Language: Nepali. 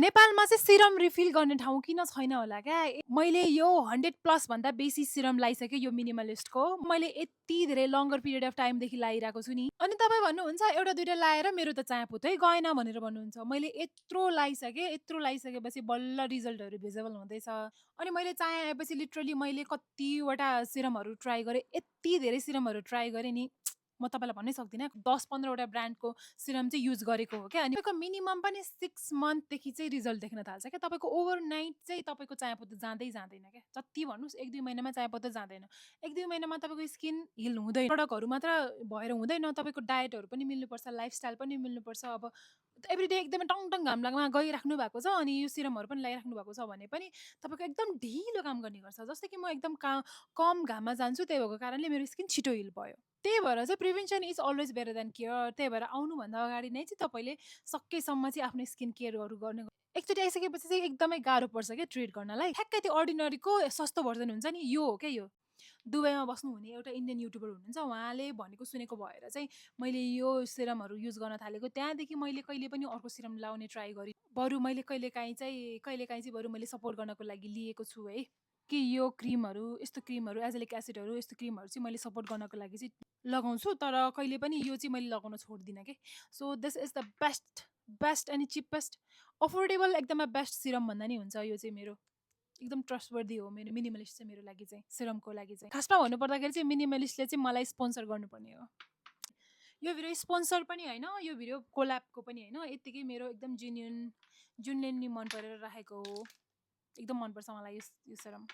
नेपालमा चाहिँ सिरम रिफिल गर्ने ठाउँ किन छैन होला क्या? मैले यो 100 प्लस भन्दा बेसी सिरम लाइसकेँ यो मिनिमलिस्टको। मैले यति धेरै लङ्गर पिरियड अफ टाइमदेखि लाइरहेको छु नि। अनि तपाईँ भन्नुहुन्छ एउटा दुइटा लाएर मेरो त चाया पुतै गएन भनेर भन्नुहुन्छ। मैले यत्रो लाइसकेँ, यत्रो लाइसकेपछि बल्ल रिजल्टहरू भिजिबल हुँदैछ। अनि मैले चाया आएपछि लिटरली मैले कतिवटा सिरमहरू ट्राई गरेँ। यति धेरै सिरमहरू ट्राई गरेँ नि, म तपाईँलाई भन्नै सक्दिनँ। 10-15 वटा ब्रान्डको सिरम चाहिँ युज गरेको हो क्या। अनि तपाईँको मिनिमम पनि 6 मन्थदेखि चाहिँ रिजल्ट देख्न थाल्छ क्या। तपाईँको ओभरनाइट चाहिँ तपाईँको चायापत्ती जाँदै जाँदैन क्या। जति भन्नुहोस् 1-2 महिनामा चायापत्ती जाँदैन। 1-2 महिनामा तपाईँको स्किन हिल हुँदैन। प्रडक्टहरू मात्र भएर हुँदैन, तपाईँको डायटहरू पनि मिल्नुपर्छ, लाइफस्टाइल पनि मिल्नुपर्छ। अब एभ्रीडे एकदमै टङ घाममा गइराख्नु भएको छ अनि यो सिरमहरू पनि लगाइराख्नु भएको छ भने पनि तपाईँको एकदम ढिलो काम गर्ने गर्छ। जस्तै कि म एकदम कम घाममा जान्छु, त्यही भएको कारणले मेरो स्किन छिटो हिल भयो। त्यही भएर चाहिँ prevention is always better than care. त्यही भएर आउनुभन्दा अगाडि नै चाहिँ तपाईँले सकेसम्म चाहिँ आफ्नो स्किन केयरहरू गर्ने एकचोटि आइसकेपछि चाहिँ एकदमै गाह्रो पर्छ क्या ट्रिट गर्नलाई। ठ्याक्कै त्यो अर्डिनरीको सस्तो भर्जन हुन्छ नि, यो हो क्या यो। दुबईमा बस्नुहुने एउटा इन्डियन युट्युबर हुनुहुन्छ, उहाँले भनेको सुनेको भएर चाहिँ मैले यो सिरमहरू युज गर्न थालेको। त्यहाँदेखि मैले कहिले पनि अर्को सिरम लाउने ट्राई गरेँ। बरु मैले कहिलेकाहीँ चाहिँ बरु मैले सपोर्ट गर्नको लागि लिएको छु है, कि यो क्रिमहरू, यस्तो क्रिमहरू, एजेलिक एसिडहरू, यस्तो क्रिमहरू चाहिँ मैले सपोर्ट गर्नको लागि चाहिँ लगाउँछु। तर कहिले पनि यो चाहिँ मैले लगाउन छोड्दिनँ के। So this is the best best अनि चिपेस्ट अफोर्डेबल एकदमै बेस्ट सिरम भन्दा नि हुन्छ यो चाहिँ। मेरो एकदम ट्रस्टवर्दी हो मेरो मिनिमलिस्ट चाहिँ, मेरो लागि चाहिँ, सिरमको लागि चाहिँ। खासमा भन्नुपर्दाखेरि चाहिँ मिनिमलिस्टले चाहिँ मलाई स्पोन्सर गर्नुपर्ने हो। यो भिडियो स्पोन्सर पनि होइन, यो भिडियो कोल्याबको पनि होइन, यत्तिकै मेरो एकदम जेन्युन, जुनले नि मन परेर राखेको हो। एकदम मनपर्छ मलाई यो सिरम।